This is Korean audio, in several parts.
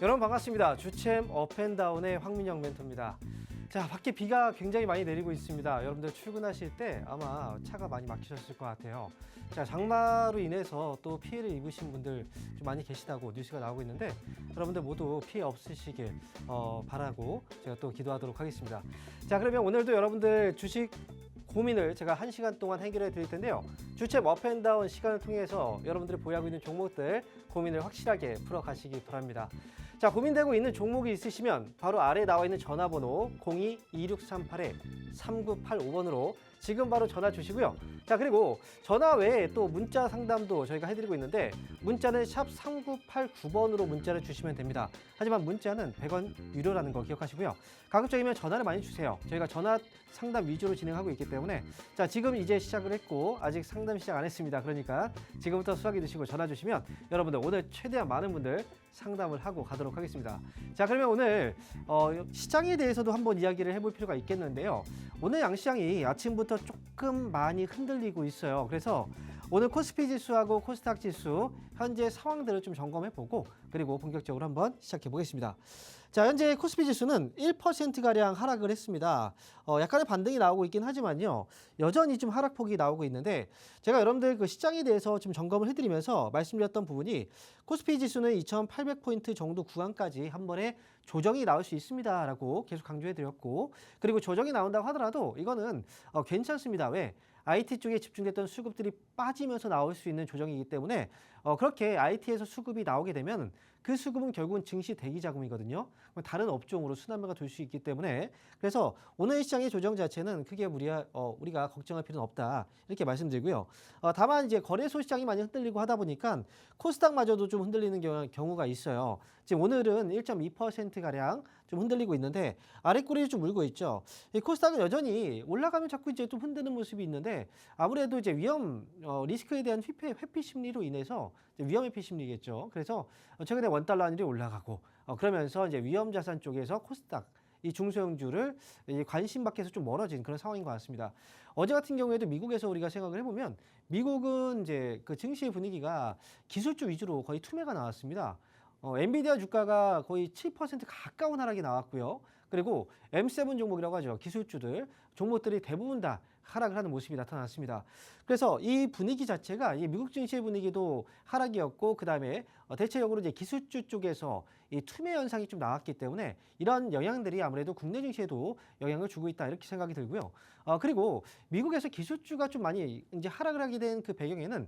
여러분 반갑습니다. 주챔 업앤다운의 황민영 멘토입니다. 자, 밖에 비가 굉장히 많이 내리고 있습니다. 여러분들 출근하실 때 아마 차가 많이 막히셨을 것 같아요. 자, 장마로 인해서 또 피해를 입으신 분들 좀 많이 계시다고 뉴스가 나오고 있는데 여러분들 모두 피해 없으시길 바라고 제가 또 기도하도록 하겠습니다. 자, 그러면 오늘도 여러분들 주식 고민을 제가 1시간 동안 해결해 드릴 텐데요. 주챔 업앤다운 시간을 통해서 여러분들이 보유하고 있는 종목들 고민을 확실하게 풀어가시기 바랍니다. 자, 고민되고 있는 종목이 있으시면 바로 아래에 나와 있는 전화번호 02-2638-3985번으로 지금 바로 전화 주시고요. 자, 그리고 전화 외에 또 문자 상담도 저희가 해드리고 있는데 문자는 샵 3989번으로 문자를 주시면 됩니다. 하지만 문자는 100원 유료라는 거 기억하시고요. 가급적이면 전화를 많이 주세요. 저희가 전화 상담 위주로 진행하고 있기 때문에 자, 지금 이제 시작을 했고 아직 상담 시작 안 했습니다. 그러니까 지금부터 수화기 드시고 전화 주시면 여러분들 오늘 최대한 많은 분들 상담을 하고 가도록 하겠습니다. 자, 그러면 오늘 시장에 대해서도 한번 이야기를 해볼 필요가 있겠는데요. 오늘 양시장이 아침부터 조금 많이 흔들리고 있어요. 그래서 오늘 코스피 지수하고 코스닥 지수 현재 상황들을 좀 점검해보고 그리고 본격적으로 한번 시작해 보겠습니다. 자, 현재 코스피 지수는 1%가량 하락을 했습니다. 약간의 반등이 나오고 있긴 하지만요. 여전히 좀 하락폭이 나오고 있는데 제가 여러분들 그 시장에 대해서 좀 점검을 해드리면서 말씀드렸던 부분이 코스피 지수는 2800포인트 정도 구간까지 한 번에 조정이 나올 수 있습니다 라고 계속 강조해드렸고 그리고 조정이 나온다고 하더라도 이거는 괜찮습니다. 왜? IT 쪽에 집중됐던 수급들이 빠지면서 나올 수 있는 조정이기 때문에 그렇게 IT에서 수급이 나오게 되면 그 수급은 결국은 증시 대기 자금이거든요. 다른 업종으로 순환매가 될 수 있기 때문에 그래서 오늘 시장의 조정 자체는 크게 우리가 걱정할 필요는 없다 이렇게 말씀드리고요. 다만 이제 거래소 시장이 많이 흔들리고 하다 보니까 코스닥마저도 좀 흔들리는 경우가 있어요. 지금 오늘은 1.2%가량 좀 흔들리고 있는데 아랫꼬리를 좀 물고 있죠. 이 코스닥은 여전히 올라가면 자꾸 이제 좀 흔드는 모습이 있는데 아무래도 이제 리스크에 대한 회피 심리로 인해서 위험 회피 심리겠죠. 그래서 최근에 원달러 환율이 올라가고 그러면서 이제 위험 자산 쪽에서 코스닥 이 중소형주를 관심 밖에서 좀 멀어진 그런 상황인 것 같습니다. 어제 같은 경우에도 미국에서 우리가 생각을 해보면 미국은 이제 그 증시 분위기가 기술주 위주로 거의 투매가 나왔습니다. 엔비디아 주가가 거의 7% 가까운 하락이 나왔고요. 그리고 M7 종목이라고 하죠. 기술주들, 종목들이 대부분 다 하락을 하는 모습이 나타났습니다. 그래서 이 분위기 자체가 이 미국 증시의 분위기도 하락이었고 그다음에 대체적으로 이제 기술주 쪽에서 이 투매 현상이 좀 나왔기 때문에 이런 영향들이 아무래도 국내 증시에도 영향을 주고 있다 이렇게 생각이 들고요. 그리고 미국에서 기술주가 좀 많이 이제 하락을 하게 된 그 배경에는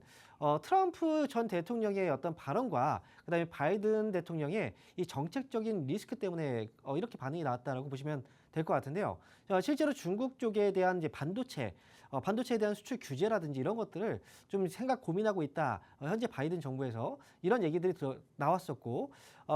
트럼프 전 대통령의 어떤 발언과 그다음에 바이든 대통령의 이 정책적인 리스크 때문에 이렇게 반응이 나왔다라고 보시면 될 것 같은데요. 실제로 중국 쪽에 대한 이제 반도체에 대한 수출 규제라든지 이런 것들을 좀 고민하고 있다. 현재 바이든 정부에서 이런 얘기들이 나왔었고,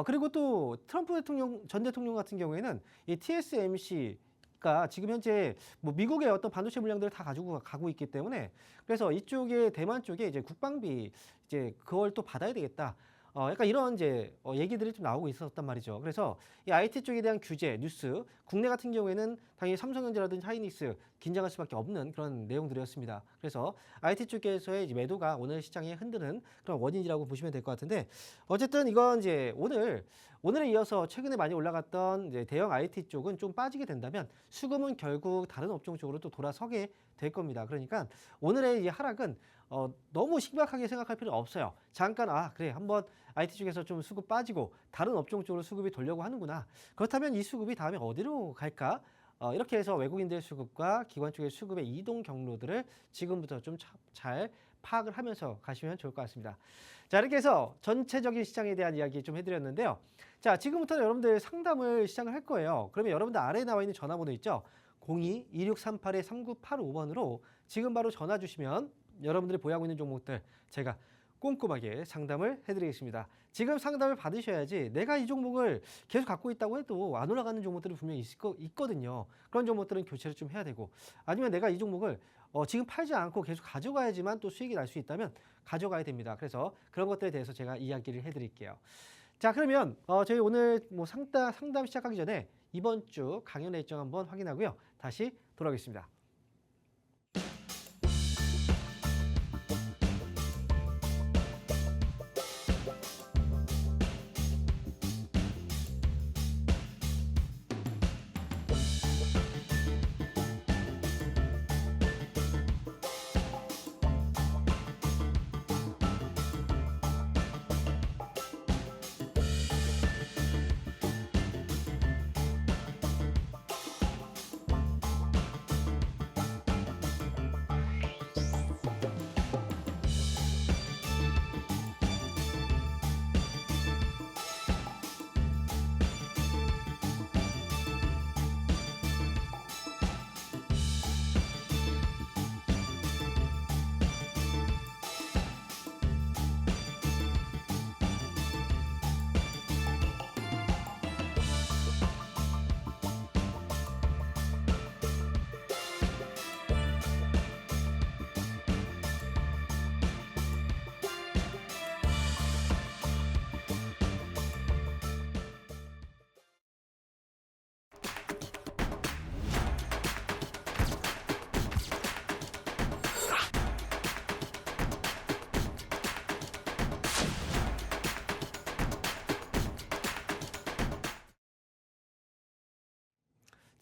그리고 또 트럼프 전 대통령 같은 경우에는 이 TSMC 가 지금 현재 뭐 미국의 어떤 반도체 물량들을 다 가지고 가고 있기 때문에 그래서 이쪽에 대만 쪽에 이제 국방비 이제 그걸 또 받아야 되겠다. 약간 이런 이제 얘기들이 좀 나오고 있었단 말이죠. 그래서 이 IT 쪽에 대한 규제, 뉴스, 국내 같은 경우에는 당연히 삼성전자라든지 하이닉스 긴장할 수밖에 없는 그런 내용들이었습니다. 그래서 IT 쪽에서의 이제 매도가 오늘 시장에 흔드는 그런 원인이라고 보시면 될 것 같은데 어쨌든 이건 이제 오늘에 이어서 최근에 많이 올라갔던 이제 대형 IT 쪽은 좀 빠지게 된다면 수급은 결국 다른 업종 쪽으로 또 돌아서게 될 겁니다. 그러니까 오늘의 이 하락은 너무 심각하게 생각할 필요는 없어요. 잠깐 그래 한번 IT 쪽에서 좀 수급 빠지고 다른 업종 쪽으로 수급이 돌려고 하는구나. 그렇다면 이 수급이 다음에 어디로 갈까? 이렇게 해서 외국인들 수급과 기관 쪽의 수급의 이동 경로들을 지금부터 좀 잘 파악을 하면서 가시면 좋을 것 같습니다. 자, 이렇게 해서 전체적인 시장에 대한 이야기 좀 해드렸는데요. 자, 지금부터는 여러분들 상담을 시작을 할 거예요. 그러면 여러분들 아래에 나와 있는 전화번호 있죠? 02-2638-3985번으로 지금 바로 전화 주시면 여러분들이 보유하고 있는 종목들 제가 꼼꼼하게 상담을 해드리겠습니다. 지금 상담을 받으셔야지 내가 이 종목을 계속 갖고 있다고 해도 안 올라가는 종목들이 분명히 있거든요. 그런 종목들은 교체를 좀 해야 되고 아니면 내가 이 종목을 지금 팔지 않고 계속 가져가야지만 또 수익이 날 수 있다면 가져가야 됩니다. 그래서 그런 것들에 대해서 제가 이야기를 해드릴게요. 자, 그러면 저희 오늘 뭐 상담 시작하기 전에 이번 주 강연 일정 한번 확인하고요. 다시 돌아오겠습니다.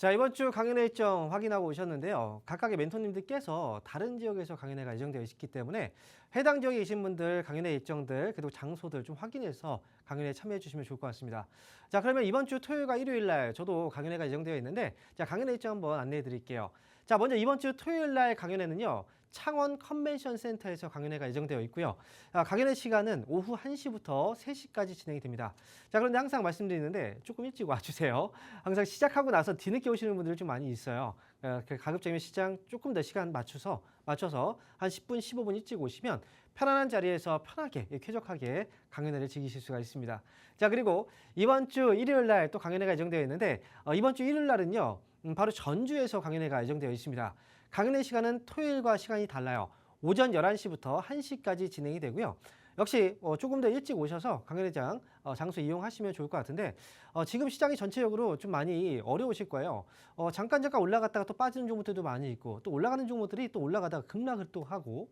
자, 이번 주 강연회 일정 확인하고 오셨는데요. 각각의 멘토님들께서 다른 지역에서 강연회가 예정되어 있기 때문에 해당 지역에 계신 분들 강연회 일정들 그리고 장소들 좀 확인해서 강연회에 참여해 주시면 좋을 것 같습니다. 자, 그러면 이번 주 토요일과 일요일 날 저도 강연회가 예정되어 있는데 자, 강연회 일정 한번 안내해 드릴게요. 자, 먼저 이번 주 토요일 날 강연회는요. 창원 컨벤션 센터에서 강연회가 예정되어 있고요. 강연회 시간은 오후 1시부터 3시까지 진행이 됩니다. 자, 그런데 항상 말씀드리는데 조금 일찍 와주세요. 항상 시작하고 나서 뒤늦게 오시는 분들이 좀 많이 있어요. 가급적이면 시장 조금 더 시간 맞춰서 한 10분, 15분 일찍 오시면 편안한 자리에서 편하게, 쾌적하게 강연회를 즐기실 수가 있습니다. 자, 그리고 이번 주 일요일 날 또 강연회가 예정되어 있는데 이번 주 일요일 날은요. 바로 전주에서 강연회가 예정되어 있습니다. 강연회 시간은 토요일과 시간이 달라요. 오전 11시부터 1시까지 진행이 되고요. 역시 조금 더 일찍 오셔서 강연회장 장소 이용하시면 좋을 것 같은데 지금 시장이 전체적으로 좀 많이 어려우실 거예요. 잠깐 올라갔다가 또 빠지는 종목들도 많이 있고 또 올라가는 종목들이 또 올라가다가 급락을 또 하고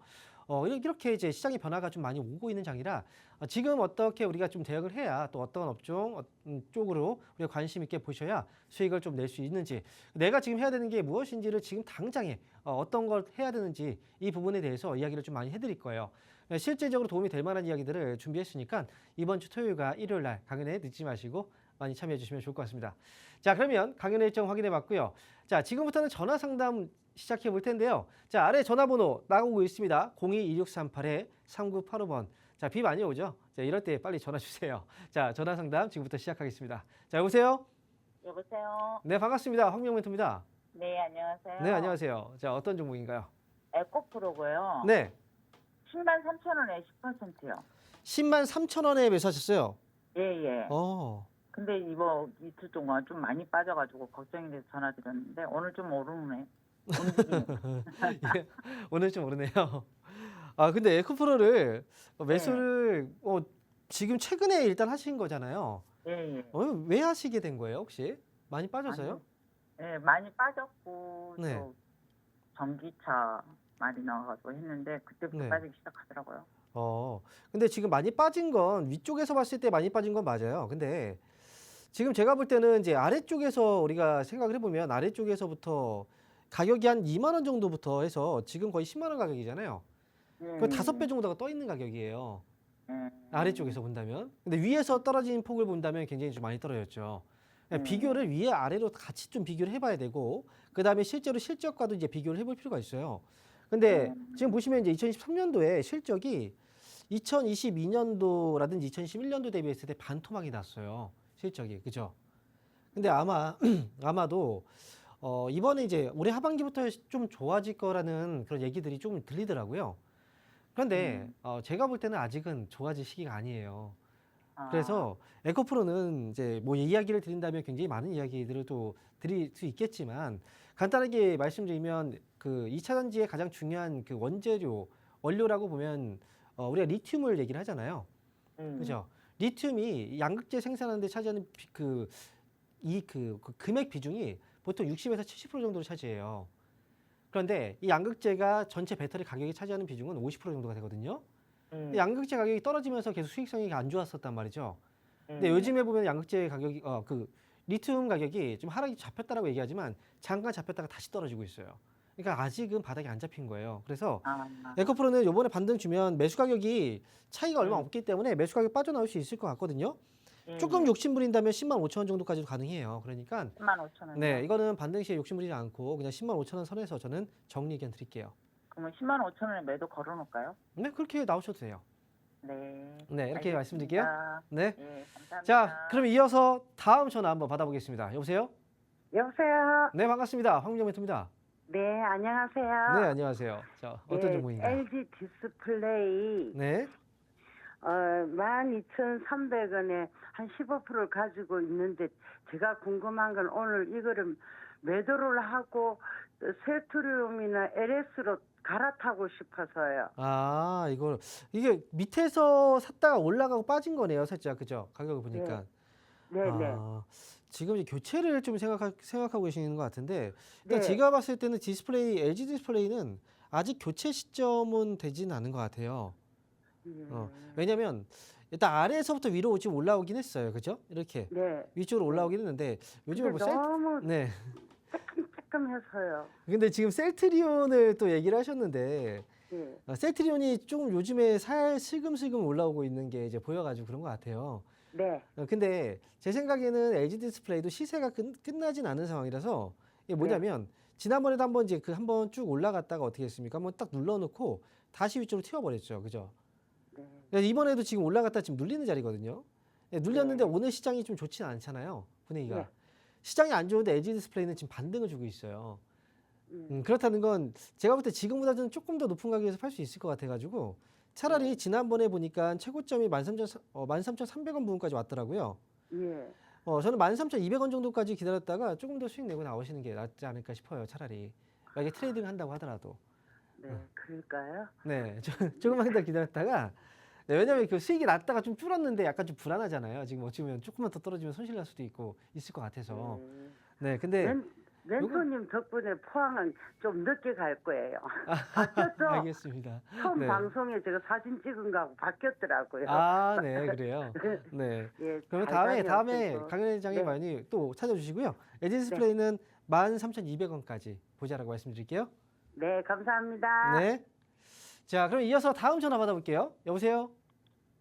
이렇게 이제 시장의 변화가 좀 많이 오고 있는 장이라 지금 어떻게 우리가 좀 대응을 해야 또 어떤 업종 쪽으로 우리가 관심 있게 보셔야 수익을 좀 낼 수 있는지 내가 지금 해야 되는 게 무엇인지를 지금 당장에 어떤 걸 해야 되는지 이 부분에 대해서 이야기를 좀 많이 해드릴 거예요. 실제적으로 도움이 될 만한 이야기들을 준비했으니까 이번 주 토요일과 일요일 날 강연에 늦지 마시고 많이 참여해 주시면 좋을 것 같습니다. 자, 그러면 강연 일정 확인해 봤고요. 자, 지금부터는 전화 상담 시작해 볼 텐데요. 자, 아래 전화번호 나오고 있습니다. 02-2638-3985번. 자, 비 많이 오죠? 자, 이럴 때 빨리 전화 주세요. 자, 전화 상담 지금부터 시작하겠습니다. 자, 여보세요? 여보세요. 네, 반갑습니다. 황명 멘토입니다. 네, 안녕하세요. 네, 안녕하세요. 자, 어떤 종목인가요? 에코프로고요. 네. 10만 3천 원에 10%요. 10만 3천 원에 매수하셨어요? 예, 예. 근데 이틀 동안 좀 많이 빠져가지고 걱정이 돼서 전화드렸는데 오늘 좀 오르네. 예, 오늘 좀 오르네요. 근데 에코프로를 매수를 지금 최근에 일단 하신 거잖아요. 예, 예. 왜 하시게 된 거예요, 혹시? 많이 빠져서요? 예, 많이 빠졌고 네. 또 전기차 많이 나와가지고 했는데 그때부터 네. 빠지기 시작하더라고요. 근데 지금 많이 빠진 건 위쪽에서 봤을 때 많이 빠진 건 맞아요. 근데 지금 제가 볼 때는 이제 아래쪽에서 우리가 생각을 해보면 아래쪽에서부터 가격이 한 2만 원 정도부터 해서 지금 거의 10만 원 가격이잖아요. 그 5배 정도가 떠 있는 가격이에요. 아래쪽에서 본다면. 근데 위에서 떨어진 폭을 본다면 굉장히 좀 많이 떨어졌죠. 비교를 위에 아래로 같이 좀 비교를 해봐야 되고 그 다음에 실제로 실적과도 이제 비교를 해볼 필요가 있어요. 근데 지금 보시면 이제 2023년도에 실적이 2022년도라든지 2021년도 대비했을 때 반토막이 났어요. 실적이. 그죠? 근데 아마도 이번에 이제 올해 하반기부터 좀 좋아질 거라는 그런 얘기들이 좀 들리더라고요. 그런데 제가 볼 때는 아직은 좋아질 시기가 아니에요. 그래서 에코프로는 이제 뭐 이야기를 드린다면 굉장히 많은 이야기들을 또 드릴 수 있겠지만 간단하게 말씀드리면 그 2차 전지의 가장 중요한 그 원료라고 보면 우리가 리튬을 얘기를 하잖아요. 그죠? 리튬이 양극재 생산하는 데 차지하는 그 금액 비중이 보통 60에서 70% 정도를 차지해요. 그런데 이 양극재가 전체 배터리 가격이 차지하는 비중은 50% 정도가 되거든요. 양극재 가격이 떨어지면서 계속 수익성이 안 좋았었단 말이죠. 근데 요즘에 보면 양극재 가격이 리튬 가격이 좀 하락이 잡혔다라고 얘기하지만 잠깐 잡혔다가 다시 떨어지고 있어요. 그러니까 아직은 바닥이 안 잡힌 거예요. 그래서 에코프로는 요번에 반등 주면 매수 가격이 차이가 얼마 없기 때문에 매수 가격 빠져나올 수 있을 것 같거든요. 조금 욕심 부린다면 10만 5천 원 정도까지도 가능해요. 그러니까 10만 5천 원. 네, 이거는 반등 시에 욕심 부리지 않고 그냥 10만 5천 원 선에서 저는 정리 의견 드릴게요. 그러면 10만 5천 원에 매도 걸어놓을까요? 네, 그렇게 나오셔도 돼요. 네. 네, 이렇게 알겠습니다. 말씀드릴게요. 네. 예, 감사합니다. 자, 그럼 이어서 다음 전화 한번 받아보겠습니다. 여보세요? 여보세요. 네, 반갑습니다. 황민정 멘토입니다. 네, 안녕하세요. 네, 안녕하세요. 자, 어떤 종목인가요? LG 디스플레이 네. 12,300원에 한 15%를 가지고 있는데 제가 궁금한 건 오늘 이거를 매도를 하고 세트리움이나 LS로 갈아타고 싶어서요. 이게 밑에서 샀다가 올라가고 빠진 거네요, 살짝. 그죠? 가격을 보니까. 네, 네. 지금 이제 교체를 좀 생각하고 계시는 것 같은데 일단 네. 제가 봤을 때는 LG 디스플레이는 아직 교체 시점은 되지는 않은 것 같아요. 왜냐면 일단 아래에서부터 위로 올라오긴 했어요. 그죠? 이렇게 네. 위쪽으로 올라오긴 했는데 요즘에 근데 뭐 너무 네. 따끔해서요. 근데 지금 셀트리온을 또 얘기를 하셨는데 예. 셀트리온이 조금 요즘에 슬금슬금 올라오고 있는 게 이제 보여가지고 그런 것 같아요. 네. 근데 제 생각에는 LG 디스플레이도 시세가 끝나진 않은 상황이라서 이게 뭐냐면 지난번에도 한번 이제 그 한번 쭉 올라갔다가 어떻게 했습니까? 한번 딱 눌러놓고 다시 위쪽으로 튀어버렸죠, 그죠? 네. 그래서 이번에도 지금 올라갔다 지금 눌리는 자리거든요. 눌렸는데 네. 오늘 시장이 좀 좋지는 않잖아요, 분위기가. 네. 시장이 안 좋은데 LG 디스플레이는 지금 반등을 주고 있어요. 그렇다는 건 제가 볼 때 지금보다는 조금 더 높은 가격에서 팔 수 있을 것 같아가지고 차라리 지난번에 보니까 최고점이 13,300원 부근까지 왔더라고요. 예. 저는 13,200원 정도까지 기다렸다가 조금 더 수익 내고 나오시는 게 낫지 않을까 싶어요, 차라리. 만약에 트레이딩 한다고 하더라도. 네. 그럴까요? 네, 조금만 더 기다렸다가 네, 왜냐면 그 수익이 났다가 좀 줄었는데 약간 좀 불안하잖아요. 지금 어찌보면 조금만 더 떨어지면 손실 날 수도 있고 있을 것 같아서. 네, 근데 멘토님 덕분에 포항은 좀 늦게 갈 거예요. 바뀌었어. 알겠습니다. 처음 네. 방송에 제가 사진 찍은 거하고 바뀌었더라고요. 아, 네, 그래요. 네. 예, 그러면 잘 다음에 다녀오세요. 강 회장이 네. 많이 또 찾아주시고요. LG 디스플레이는 13,200원까지 보자라고 말씀드릴게요. 네, 감사합니다. 네. 자, 그럼 이어서 다음 전화 받아볼게요. 여보세요?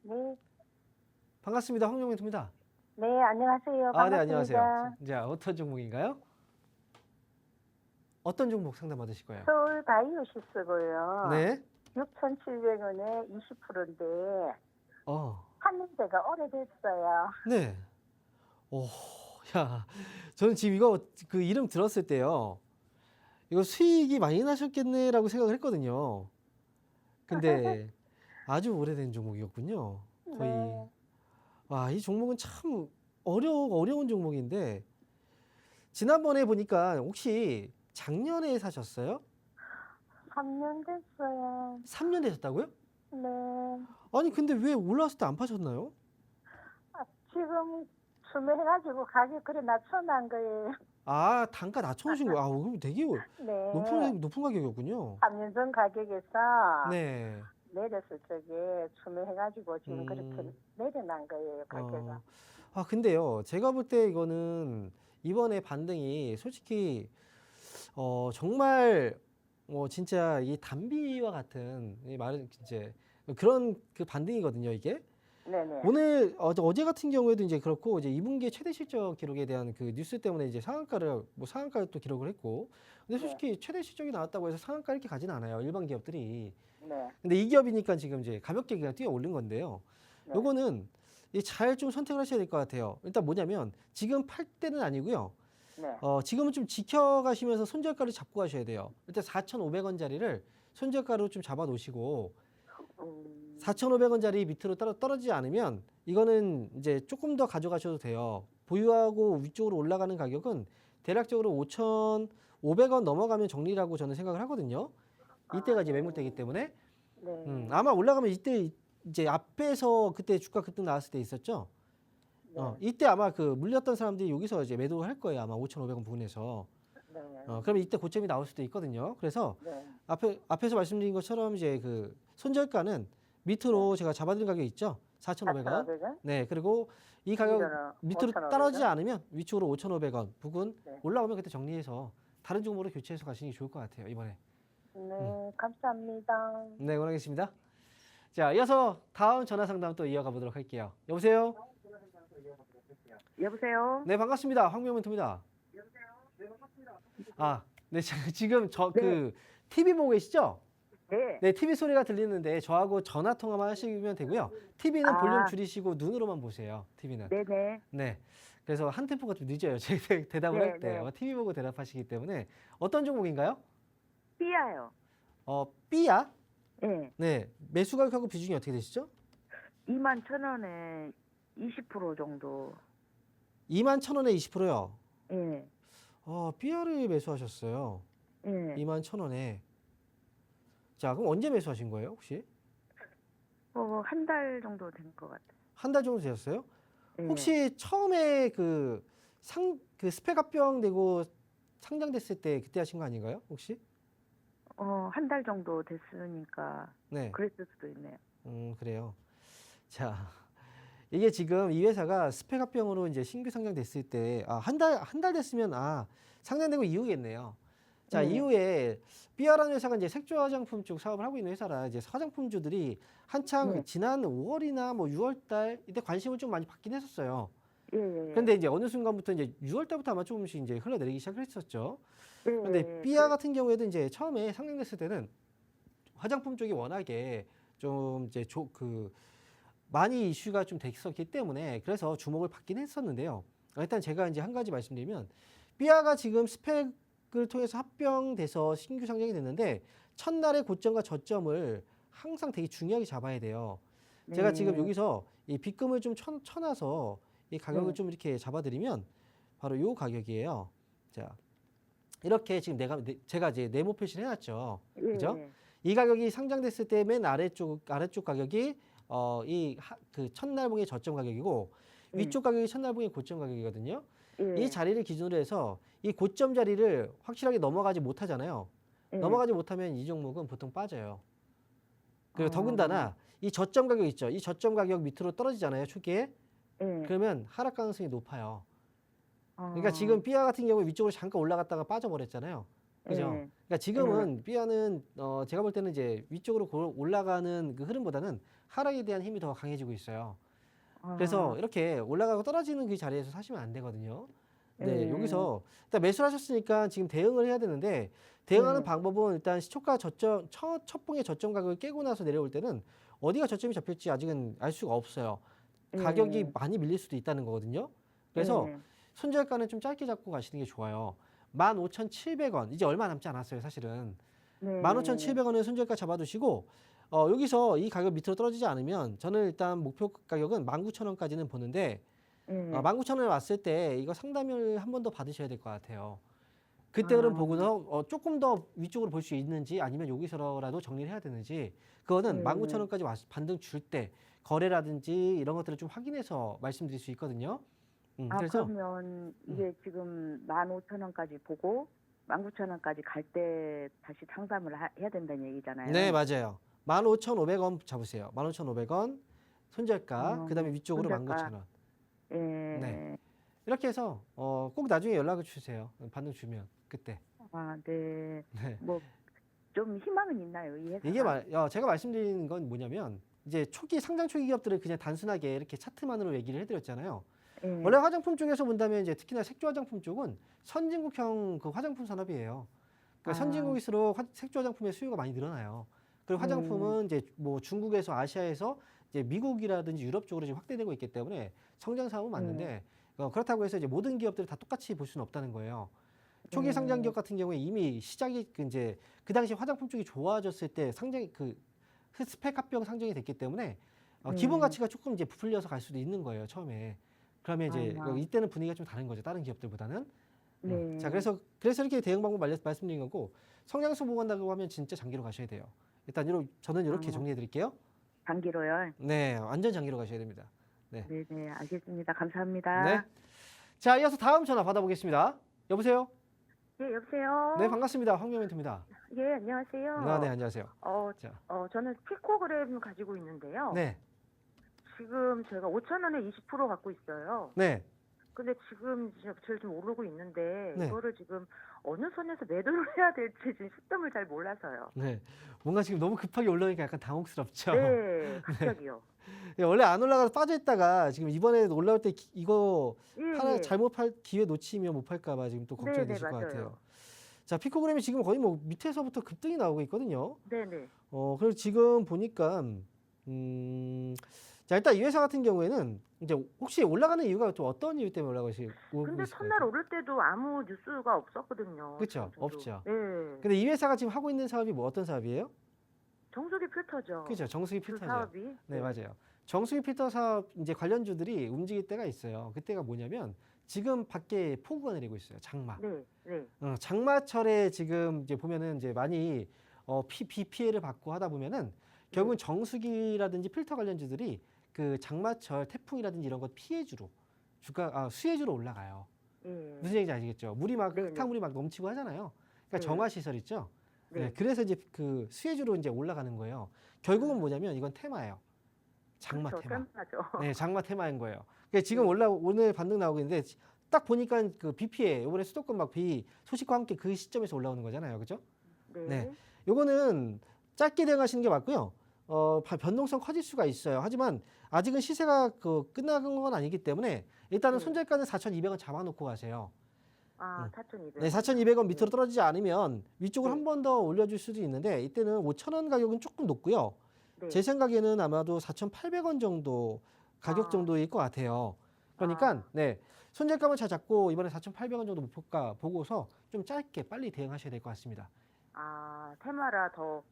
네, 반갑습니다. 황명멘토입니다. 네, 안녕하세요. 반갑습니다. 네, 안녕하세요. 자, 어떤 종목인가요? 어떤 종목 상담 받으실 거예요? 서울 바이오시스고요. 네. 6,700원에 20%인데 어, 하는 데가 오래됐어요. 네. 오, 야, 저는 지금 이거 그 이름 들었을 때요. 이거 수익이 많이 나셨겠네라고 생각을 했거든요. 근데 아주 오래된 종목이었군요. 거의. 네. 와, 이 종목은 참 어려운 종목인데 지난번에 보니까 혹시 작년에 사셨어요? 3년 됐어요. 3년 되셨다고요? 네. 아니 근데 왜 올라왔을 때 안 파셨나요? 지금 주매해가지고 가격 그래 낮춰놓은 거예요. 아, 단가 낮춰놓으신 거예요? 아, 그럼 되게 네. 높은 가격이었군요. 3년 전 가격에서 네. 내렸을 적에 주매해가지고 지금 음. 그렇게 내려난 거예요, 가격을. 아, 근데요. 제가 볼 때 이거는 이번에 반등이 솔직히 정말 진짜 이 담비와 같은 이 말은 이제 그런 그 반등이거든요, 이게. 네네. 오늘 어제 같은 경우에도 이제 그렇고 이제 2분기 최대 실적 기록에 대한 그 뉴스 때문에 이제 상한가를 또 기록을 했고 근데 솔직히 최대 실적이 나왔다고 해서 상한가 이렇게 가진 않아요, 일반 기업들이. 네. 근데 이 기업이니까 지금 이제 가볍게 그냥 뛰어 올린 건데요. 네. 요거는 잘 좀 선택을 하셔야 될 것 같아요. 일단 뭐냐면 지금 팔 때는 아니고요. 네. 지금은 좀 지켜가시면서 손절가를 잡고 가셔야 돼요. 일단 4,500원짜리를 손절가로 좀 잡아 놓으시고 4,500원짜리 밑으로 떨어지지 않으면 이거는 이제 조금 더 가져가셔도 돼요. 보유하고 위쪽으로 올라가는 가격은 대략적으로 5,500원 넘어가면 정리라고 저는 생각을 하거든요. 이때가 이제 매물대이기 때문에 네. 아마 올라가면 이때 이제 앞에서 그때 주가 급등 나왔을 때 있었죠. 네. 이때 아마 그 물렸던 사람들이 여기서 이제 매도할 거예요. 아마 5,500원 부근에서. 네. 그러면 이때 고점이 나올 수도 있거든요. 그래서 네. 앞에서 말씀드린 것처럼 이제 그 손절가는 밑으로 제가 잡아드린 가격 있죠. 4,500원. 4,500원? 네, 그리고 이 가격 밑으로 5,500원? 떨어지지 않으면 위쪽으로 5,500원 부근 네. 올라오면 그때 정리해서 다른 종목으로 교체해서 가시는 게 좋을 것 같아요, 이번에. 네, 감사합니다. 네, 원하겠습니다. 자, 이어서 다음 전화 상담 또 이어가 보도록 할게요. 여보세요? 여보세요? 네, 반갑습니다. 황명멘토입니다. 아, 네, 지금 그 TV 보고 계시죠? 네. 네, TV 소리가 들리는데 저하고 전화 통화만 하시면 되고요. TV는 아. 볼륨 줄이시고 눈으로만 보세요. TV는. 네네. 네. 그래서 한 템포가 좀 늦어요. 제가 대답을 네, 할 때. 네. TV 보고 대답하시기 때문에 어떤 종목인가요? 삐아요. B야? 네. 네. 매수 가격하고 비중이 어떻게 되시죠? 21,000원에 20% 정도. 21,000원에 20%요. 예. B를 매수하셨어요. 예. 21,000원에. 자, 그럼 언제 매수하신 거예요, 혹시? 한 달 정도 된 것 같아요. 한 달 정도 되셨어요? 예. 혹시 처음에 그 스펙 합병되고 상장됐을 때 그때 하신 거 아닌가요? 혹시? 한 달 정도 됐으니까 네. 그랬을 수도 있네요. 그래요. 자, 이게 지금 이 회사가 스펙 합병으로 이제 신규 상장됐을 때, 한 달 됐으면, 상장되고 이후겠네요. 자, 네. 이후에 삐아라는 회사가 이제 색조 화장품 쪽 사업을 하고 있는 회사라 이제 화장품주들이 한창 네. 지난 5월이나 뭐 6월 달 이때 관심을 좀 많이 받긴 했었어요. 예, 예. 그런데 이제 어느 순간부터 이제 6월 달부터 아마 조금씩 이제 흘러내리기 시작했었죠. 예, 그런데 예. 삐아 같은 경우에도 이제 처음에 상장됐을 때는 화장품 쪽이 워낙에 좀 이제 많이 이슈가 좀 됐었기 때문에 그래서 주목을 받긴 했었는데요. 일단 제가 이제 한 가지 말씀드리면 삐아가 지금 스펙을 통해서 합병돼서 신규 상장이 됐는데 첫날의 고점과 저점을 항상 되게 중요하게 잡아야 돼요. 제가 지금 네. 여기서 이 빗금을 좀 쳐놔서 이 가격을 네. 좀 이렇게 잡아드리면 바로 요 가격이에요. 자, 이렇게 지금 제가 이제 네모 표시를 해놨죠. 예, 그죠? 예. 이 가격이 상장됐을 때 맨 아래쪽 가격이 그 첫날봉의 저점 가격이고 예. 위쪽 가격이 첫날봉의 고점 가격이거든요. 예. 이 자리를 기준으로 해서 이 고점 자리를 확실하게 넘어가지 못하잖아요. 예. 넘어가지 못하면 이 종목은 보통 빠져요. 그리고 아. 더군다나 이 저점 가격 있죠. 이 저점 가격 밑으로 떨어지잖아요. 초기에. 예. 그러면 하락 가능성이 높아요. 아. 그러니까 지금 삐아 같은 경우에 위쪽으로 잠깐 올라갔다가 빠져버렸잖아요. 그죠? 예. 그러니까 지금은 삐아는 제가 볼 때는 이제 위쪽으로 올라가는 그 흐름보다는 하락에 대한 힘이 더 강해지고 있어요. 그래서 이렇게 올라가고 떨어지는 그 자리에서 사시면 안 되거든요. 네, 여기서 일단 매수를 하셨으니까 지금 대응을 해야 되는데 대응하는 방법은 일단 시초가 저점 첫 봉의 저점 가격을 깨고 나서 내려올 때는 어디가 저점이 잡힐지 아직은 알 수가 없어요. 가격이 많이 밀릴 수도 있다는 거거든요. 그래서 손절가는 좀 짧게 잡고 가시는 게 좋아요. 15,700원 이제 얼마 남지 않았어요, 사실은. 15,700원을 손절가 잡아두시고 여기서 이 가격 밑으로 떨어지지 않으면 저는 일단 목표 가격은 19,000원까지는 보는데 19,000원에 왔을 때 이거 상담을 한 번 더 받으셔야 될 것 같아요. 그때 그럼 보고서 조금 더 위쪽으로 볼 수 있는지 아니면 여기서라도 정리를 해야 되는지 그거는 19,000원까지 반등 줄 때 거래라든지 이런 것들을 좀 확인해서 말씀드릴 수 있거든요. 그래서 그러면 이게 지금 15,000원까지 보고 19,000원까지 갈 때 다시 상담을 해야 된다는 얘기잖아요. 네, 맞아요. 15,500원 잡으세요. 15,500원 손절가, 그다음에 위쪽으로 손절가. 19,000원. 예. 네. 이렇게 해서 꼭 나중에 연락을 주세요. 반등 주면 그때. 네. 네. 뭐 좀 희망은 있나요, 이 회사가? 이게 제가 말씀드리는 건 뭐냐면 이제 상장 초기 기업들을 그냥 단순하게 이렇게 차트만으로 얘기를 해드렸잖아요. 예. 원래 화장품 쪽에서 본다면 이제 특히나 색조 화장품 쪽은 선진국형 그 화장품 산업이에요. 그러니까 선진국일수록 색조 화장품의 수요가 많이 늘어나요. 그리고 화장품은 이제 뭐 중국에서 아시아에서 이제 미국이라든지 유럽 쪽으로 지금 확대되고 있기 때문에 성장 사업은 맞는데 그렇다고 해서 이제 모든 기업들을 다 똑같이 볼 수는 없다는 거예요. 초기 상장 기업 같은 경우에 이미 시작이 이제 그 당시 화장품 쪽이 좋아졌을 때 상장이 스펙 합병 상장이 됐기 때문에 기본 가치가 조금 이제 부풀려서 갈 수도 있는 거예요, 처음에. 그러면 이제 이때는 분위기가 좀 다른 거죠, 다른 기업들보다는. 네. 자, 그래서 이렇게 대응 방법 말씀드린 거고 성장성 보관한다고 하면 진짜 장기로 가셔야 돼요. 일단 저는 이렇게 정리해 드릴게요. 장기로요? 네, 완전 장기로 가셔야 됩니다. 네. 네, 알겠습니다. 감사합니다. 네. 자, 이어서 다음 전화 받아보겠습니다. 여보세요? 예, 여보세요. 네, 반갑습니다. 황명멘트입니다. 예, 안녕하세요. 네, 안녕하세요. 자. 저는 피코그램 가지고 있는데요. 네, 지금 제가 5,000원에 20% 갖고 있어요. 네. 근데 지금 제일 좀 오르고 있는데 네. 이거를 지금 어느 선에서 매도를 해야 될지 지금 시점을 잘 몰라서요. 네. 뭔가 지금 너무 급하게 올라오니까 약간 당혹스럽죠. 네, 갑자기요. 네, 원래 안 올라가서 빠져있다가 지금 이번에 올라올 때 이거 하나 예. 잘못 팔 기회 놓치면 못 팔까봐 지금 또 걱정이 네, 되실 것 맞아요. 같아요. 자, 피코그램이 지금 거의 뭐 밑에서부터 급등이 나오고 있거든요. 네네. 그래서 지금 보니까 자, 일단 이 회사 같은 경우에는 이제 혹시 올라가는 이유가 또 어떤 이유 때문에 올라가시고 근데 첫날 오를 때도 아무 뉴스가 없었거든요. 그쵸? 저도. 없죠. 네. 근데 이 회사가 지금 하고 있는 사업이 뭐 어떤 사업이에요? 정수기 필터죠. 그죠? 정수기 그 필터죠. 사업이. 네, 맞아요. 정수기 필터 사업 이제 관련주들이 움직일 때가 있어요. 그때가 뭐냐면 지금 밖에 폭우가 내리고 있어요. 장마. 네, 네. 장마철에 지금 이제 보면은 이제 많이 비 피해를 받고 하다 보면은 결국은 정수기라든지 필터 관련주들이 그 장마철 태풍이라든지 이런 것 피해주로 수해주로 올라가요. 예. 무슨 얘기인지 아시겠죠? 물이 막 네네. 흙탕물이 막 넘치고 하잖아요. 그러니까 네. 정화 시설 있죠. 네. 네, 그래서 이제 그 수해주로 이제 올라가는 거예요. 결국은 뭐냐면 이건 테마예요. 장마 그렇죠. 테마. 템하죠. 네, 장마 테마인 거예요. 그러니까 지금 네. 오늘 반등 나오고 있는데 딱 보니까 그 BP에 이번에 수도권 막 비 소식과 함께 그 시점에서 올라오는 거잖아요. 그죠? 네. 네. 요거는 짧게 대응하시는 게 맞고요. 변동성 커질 수가 있어요. 하지만 아직은 시세가 끝나간 건 아니기 때문에 일단은 네. 손절가는 4,200원 잡아놓고 가세요. 아, 4,200원. 네, 4,200원 밑으로 떨어지지 않으면 위쪽으로 네. 한 번 더 올려줄 수도 있는데 이때는 5,000원 가격은 조금 높고요. 네. 제 생각에는 아마도 4,800원 정도 가격 아. 정도일 것 같아요. 그러니까 아. 네, 손절가만 잘 잡고 이번에 4,800원 정도 목표가 보고서 좀 짧게 빨리 대응하셔야 될 것 같습니다. 아, 테마라 더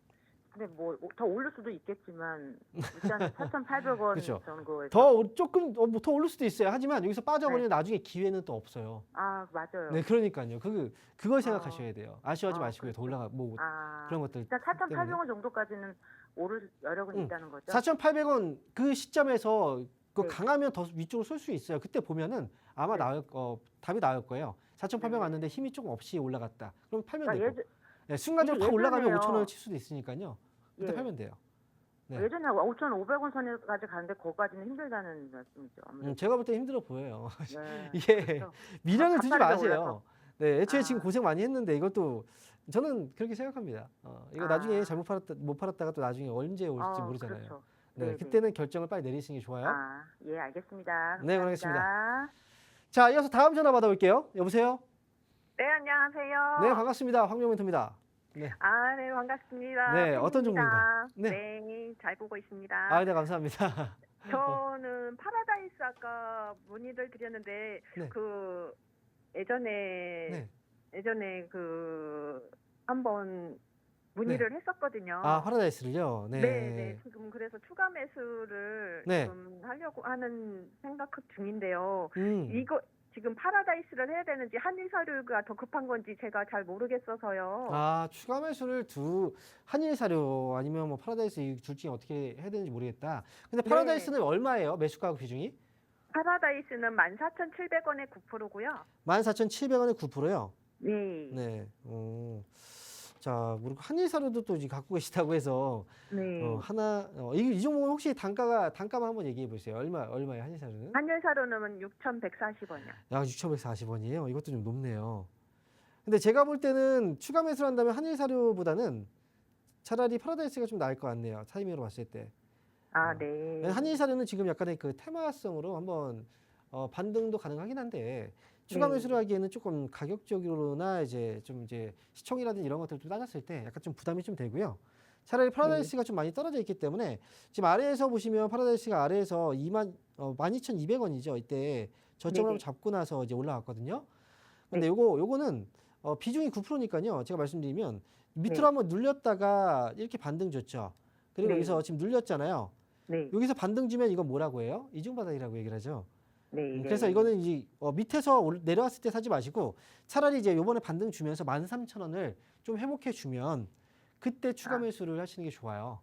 근데 뭐 더 오를 수도 있겠지만 일단 4,800원 그렇죠. 정도에서 조금 더 오를 수도 있어요. 하지만 여기서 빠져버리면 나중에 기회는 또 없어요. 아, 맞아요. 네, 그러니까요. 그걸 생각하셔야 돼요. 아쉬워하지 아, 마시고요. 더 올라가 아, 그런 것들. 일단 4,800원 정도까지는 오를 여력은 있다는 거죠. 4,800원 그 시점에서 네. 강하면 더 위쪽으로 쏠 수 있어요. 그때 보면은 아마 네. 답이 나올 거예요. 4,800원 네. 왔는데 힘이 조금 없이 올라갔다. 그럼 팔면 그러니까 되고. 네, 순간적으로 팍 이게 올라가면 예전에요. 5,000원을 칠 수도 있으니까요. 그때 예. 팔면 돼요. 네. 예전에 5,500원 선에까지 가는데 거기까지는 힘들다는 말씀이죠. 아무래도. 제가 볼 때 힘들어 보여요. 네. 이게 그렇죠. 미련을 두지 가파르게 마세요. 올라서. 네, 애초에 아. 지금 고생 많이 했는데 이것도 저는 그렇게 생각합니다. 이거 아. 나중에 못 팔았다가 또 나중에 언제 올지 모르잖아요. 그렇죠. 네, 네네. 그때는 결정을 빨리 내리시는 게 좋아요. 아, 예, 알겠습니다. 네, 감사합니다. 자, 이어서 다음 전화 받아볼게요. 여보세요? 네, 안녕하세요. 네, 반갑습니다. 황명멘토입니다. 네. 아, 네, 반갑습니다. 네, 어떤 팬입니다. 종목인가요? 네. 네, 잘 보고 있습니다. 네, 감사합니다. 저는 파라다이스 아까 문의를 드렸는데 네. 그 예전에 네. 한번 문의를 했었거든요. 파라다이스를요? 네. 네. 지금 그래서 추가 매수를 네. 좀 하려고 하는 생각 중인데요. 음. 이거 지금 파라다이스를 해야 되는지 한일사료가 더 급한 건지 제가 잘 모르겠어서요. 추가 매수를 한일사료 아니면 뭐 파라다이스 이 둘 중에 어떻게 해야 되는지 모르겠다. 근데 네. 파라다이스는 얼마예요? 매수가격 비중이? 파라다이스는 14,700원에 9%고요. 14,700원에 9%요? 네. 네. 자, 그리고 한일사료도 또 지금 갖고 계시다고 해서 네. 이 종목은 혹시 단가만 한번 얘기해 보세요. 얼마예요, 한일사료는? 한일사료는 6,140원이요. 6,140원이에요. 이것도 좀 높네요. 근데 제가 볼 때는 추가 매수를 한다면 한일사료보다는 차라리 파라다이스가 좀 나을 것 같네요. 타이밍으로 봤을 때. 네. 한일사료는 지금 약간의 그 테마성으로 한번 반등도 가능하긴 한데 추가 네. 매수를 하기에는 조금 가격적으로나 이제 시총이라든지 이런 것들 좀 따졌을 때 약간 좀 부담이 좀 되고요. 차라리 파라다이스가 좀 많이 떨어져 있기 때문에 지금 아래에서 보시면 파라다이스가 아래에서 12,200원이죠. 이때 저점을 한번 잡고 나서 이제 올라왔거든요. 근데 요거는 비중이 9%니까요. 제가 말씀드리면 밑으로 한번 눌렸다가 이렇게 반등 줬죠. 그리고 네. 여기서 지금 눌렸잖아요. 네. 여기서 반등 주면 이건 뭐라고 해요? 이중바닥이라고 얘기를 하죠. 네. 그래서 이거는 이제 밑에서 내려왔을 때 사지 마시고 차라리 이제 요번에 반등 주면서 13,000원을 좀 회복해 주면 그때 추가 매수를 하시는 게 좋아요.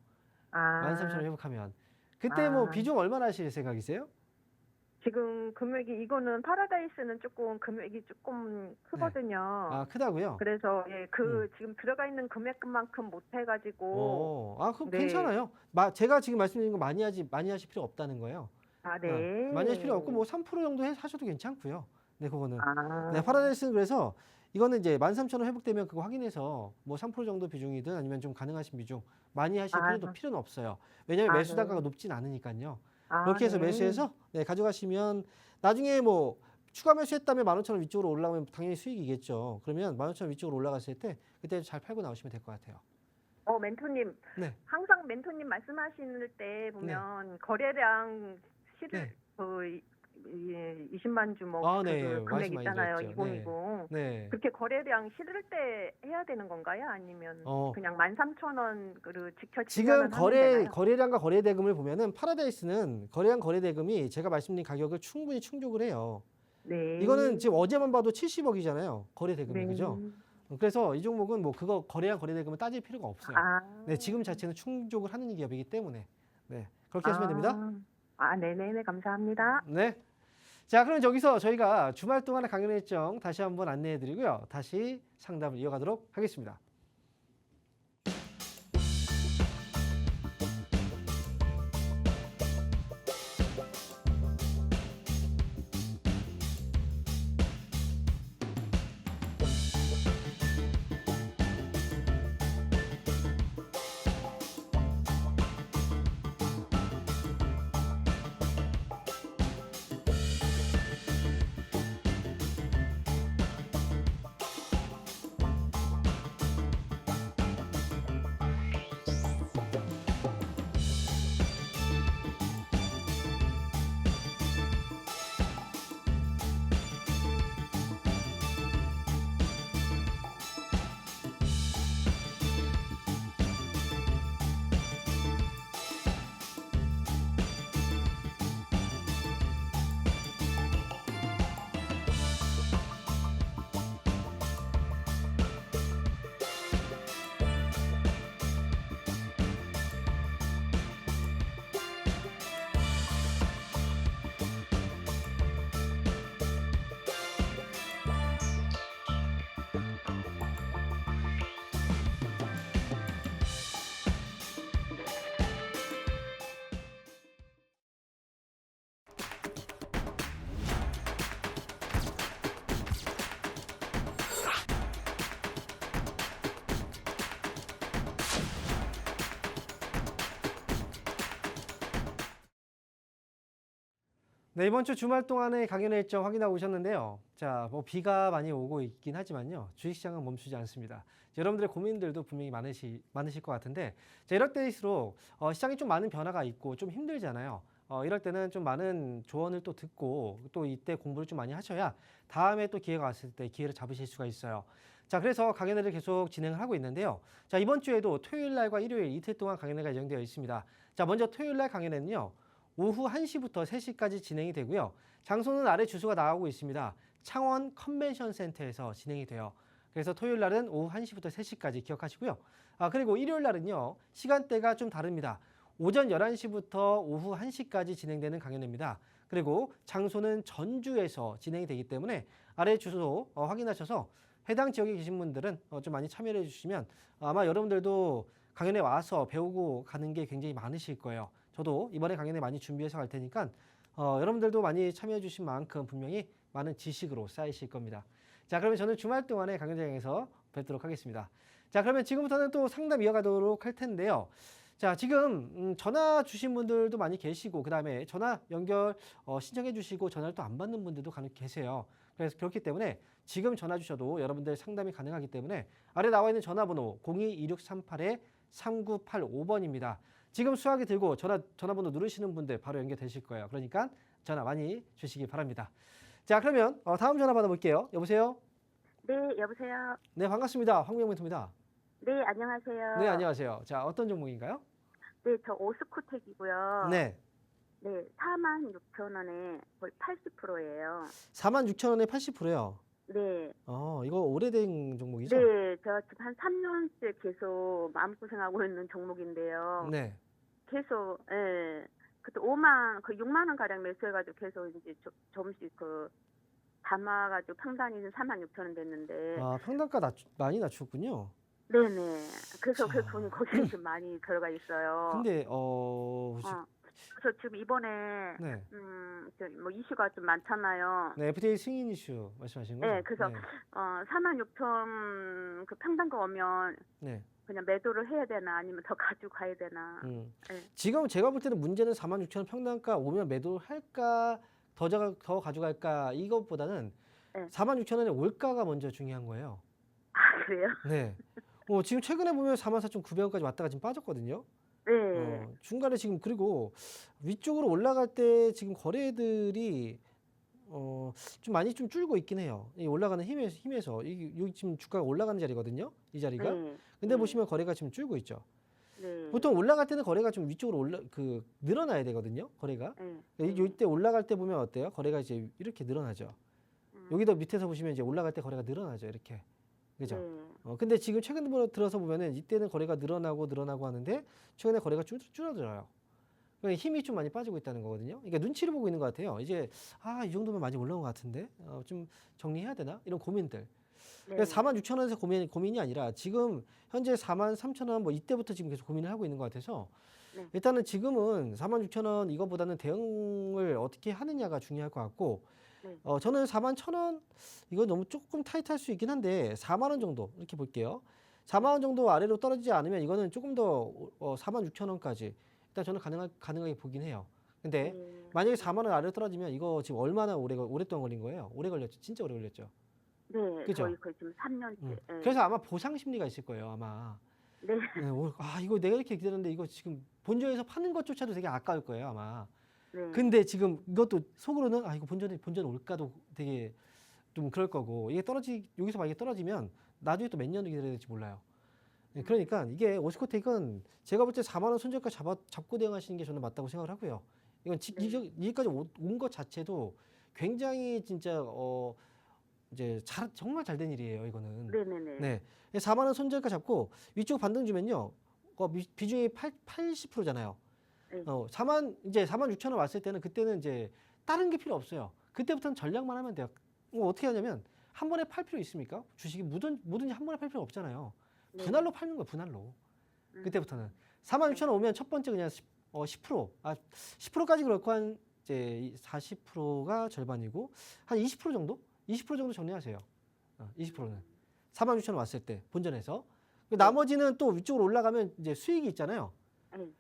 13,000원 회복하면. 그때 뭐 비중 얼마나 하실 생각이세요? 지금 금액이 이거는 파라다이스는 조금 금액이 조금 크거든요. 크다고요? 그래서 지금 들어가 있는 금액만큼 못 해가지고 그럼 네. 괜찮아요. 제가 지금 말씀드린 거 많이 하실 필요 없다는 거예요. 네. 많이 하실 필요 없고 뭐 3% 정도 하셔도 괜찮고요. 네, 그거는. 아. 네, 파라다이스는 그래서 이거는 이제 13,000원 회복되면 그거 확인해서 뭐 3% 정도 비중이든 아니면 좀 가능하신 비중 많이 하실 필요는 없어요. 왜냐하면 매수 단가가 높진 않으니까요. 그렇게 해서 네. 매수해서 가져가시면 나중에 뭐 추가 매수했다면 15,000원 위쪽으로 올라오면 당연히 수익이겠죠. 그러면 15,000원 위쪽으로 올라갔을 때 그때 잘 팔고 나오시면 될 것 같아요. 멘토님. 네. 항상 멘토님 말씀하실 때 보면 거래량 실을 20만 주 네. 금액 말씀 많이 있잖아요. 드렸죠. 2020. 네. 그렇게 거래량 실을 때 해야 되는 건가요? 아니면 그냥 13,000원으로 지금 지켜지면 되나요? 거래량과 거래대금을 보면은 파라다이스는 거래량 거래대금이 제가 말씀드린 가격을 충분히 충족을 해요. 네. 이거는 지금 어제만 봐도 70억이잖아요. 거래대금이 네. 그죠? 그래서 이 종목은 뭐 그거 거래량 거래대금을 따질 필요가 없어요. 네, 지금 자체는 충족을 하는 기업이기 때문에 네, 그렇게 하시면 됩니다. 네네네, 감사합니다. 네. 자, 그럼 여기서 저희가 주말 동안의 강연 일정 다시 한번 안내해드리고요. 다시 상담을 이어가도록 하겠습니다. 네, 이번 주 주말 동안의 강연 일정 확인하고 오셨는데요. 자, 뭐 비가 많이 오고 있긴 하지만요. 주식시장은 멈추지 않습니다. 여러분들의 고민들도 분명히 많으실 것 같은데, 자, 이럴 때일수록 시장에 좀 많은 변화가 있고 좀 힘들잖아요. 이럴 때는 좀 많은 조언을 또 듣고 또 이때 공부를 좀 많이 하셔야 다음에 또 기회가 왔을 때 기회를 잡으실 수가 있어요. 자, 그래서 강연회를 계속 진행을 하고 있는데요. 자, 이번 주에도 토요일 날과 일요일 이틀 동안 강연회가 예정되어 있습니다. 자, 먼저 토요일 날 강연회는요. 오후 1시부터 3시까지 진행이 되고요. 장소는 아래 주소가 나오고 있습니다. 창원 컨벤션 센터에서 진행이 돼요. 그래서 토요일 날은 오후 1시부터 3시까지 기억하시고요. 그리고 일요일 날은요. 시간대가 좀 다릅니다. 오전 11시부터 오후 1시까지 진행되는 강연회입니다. 그리고 장소는 전주에서 진행이 되기 때문에 아래 주소 확인하셔서 해당 지역에 계신 분들은 좀 많이 참여를 해주시면 아마 여러분들도 강연에 와서 배우고 가는 게 굉장히 많으실 거예요. 저도 이번에 강연에 많이 준비해서 갈 테니까 여러분들도 많이 참여해 주신 만큼 분명히 많은 지식으로 쌓이실 겁니다. 자, 그러면 저는 주말 동안에 강연장에서 뵙도록 하겠습니다. 자, 그러면 지금부터는 또 상담 이어가도록 할 텐데요. 자, 지금 전화 주신 분들도 많이 계시고 그 다음에 전화 연결 신청해 주시고 전화를 또 안 받는 분들도 간혹 계세요. 그래서 그렇기 때문에 지금 전화 주셔도 여러분들 상담이 가능하기 때문에 아래 나와 있는 전화번호 02-2638-3985번입니다. 지금 수화기 들고 전화번호 누르시는 분들 바로 연결되실 거예요. 그러니까 전화 많이 주시기 바랍니다. 자, 그러면 다음 전화 받아볼게요. 여보세요? 네, 여보세요. 네, 반갑습니다. 황명멘토입니다. 네, 안녕하세요. 네, 안녕하세요. 자, 어떤 종목인가요? 네, 저 오스코텍이고요. 네, 네, 46,000원에 거의 80%예요. 46,000원에 80%요. 네. 이거 오래된 종목이죠? 네, 저 지금 한 3년째 계속 마음고생하고 있는 종목인데요. 네. 계속, 예. 그때 6만 원 가량 매수해가지고 계속 이제 조금씩 담아가지고 평단이 46,000원 됐는데. 평단가 많이 낮췄군요. 네네. 그래서 자. 그 돈이 거기에 좀 많이 들어가 있어요. 근데 그래서 지금 이번에 네. 뭐 이슈가 좀 많잖아요. 네, FDA 승인 이슈 말씀하시는 거죠? 네, 그래서 46,000 그 평단가 오면 네. 그냥 매도를 해야 되나 아니면 더 가지고 가야 되나. 네. 지금 제가 볼 때는 문제는 46,000원 평단가 오면 매도할까 더 가져갈까 이것보다는 네. 46,000원의 올가가 먼저 중요한 거예요. 아, 그래요? 네. 지금 최근에 보면 44,900원까지 왔다가 지금 빠졌거든요. 네. 중간에 지금 그리고 위쪽으로 올라갈 때 지금 거래들이 좀 많이 좀 줄고 있긴 해요. 이 올라가는 힘에서 여기 지금 주가가 올라가는 자리거든요. 이 자리가. 네. 근데 보시면 거래가 지금 줄고 있죠. 네. 보통 올라갈 때는 거래가 좀 위쪽으로 늘어나야 되거든요. 거래가. 이때 올라갈 때 보면 어때요? 거래가 이제 이렇게 늘어나죠. 여기도 밑에서 보시면 이제 올라갈 때 거래가 늘어나죠. 이렇게. 그죠? 네. 근데 지금 최근 들어서 보면은 이때는 거래가 늘어나고 하는데 최근에 거래가 줄어들어요. 그러니까 힘이 좀 많이 빠지고 있다는 거거든요. 그러니까 눈치를 보고 있는 것 같아요. 이제 이 정도면 많이 올라온 것 같은데 좀 정리해야 되나? 이런 고민들. 그러니까 46,000원에서 고민이 아니라 지금 현재 43,000원 뭐 이때부터 지금 계속 고민을 하고 있는 것 같아서 네. 일단은 지금은 46,000원 이거보다는 대응을 어떻게 하느냐가 중요할 것 같고 네. 저는 41,000원 이거 너무 조금 타이트할 수 있긴 한데 4만 원 정도 이렇게 볼게요. 4만 원 정도 아래로 떨어지지 않으면 이거는 조금 더 46,000원까지 일단 저는 가능하게 보긴 해요. 근데 만약에 4만 원 아래로 떨어지면 이거 지금 얼마나 오랫동안 걸린 거예요? 오래 걸렸죠. 진짜 오래 걸렸죠. 네. 그죠? 거의 지금 3년째. 네. 그래서 아마 보상 심리가 있을 거예요. 아마. 네. 이거 내가 이렇게 기다렸는데 이거 지금 본전에서 파는 것조차도 되게 아까울 거예요. 아마. 네. 근데 지금 이것도 속으로는 이거 본전 올까도 되게 좀 그럴 거고 이게 여기서 만약에 떨어지면 나중에 또 몇 년을 기다려야 될지 몰라요. 그러니까 이게 오스코텍은 제가 볼 때 4만 원 손절가 잡고 대응하시는 게 저는 맞다고 생각을 하고요. 이건 여기까지 온 것 자체도 굉장히 진짜 이제 정말 잘 된 일이에요. 이거는. 네네네. 네. 4만 원 손절가 잡고 위쪽 반등 주면요. 비중이 80%잖아요. 네. 46,000원 왔을 때는 그때는 이제 다른 게 필요 없어요. 그때부터는 전략만 하면 돼요. 어떻게 하냐면 한 번에 팔 필요 있습니까? 주식이 뭐든지 한 번에 팔 필요 없잖아요. 네. 분할로 팔는 거예요. 분할로. 그때부터는 46,000원 오면 첫 번째 그냥 10%까지 그렇고 한 이제 40%가 절반이고 한 20% 정도? 20% 정도 정리하세요. 20%는 46,000원 왔을 때 본전에서 나머지는 또 위쪽으로 올라가면 이제 수익이 있잖아요.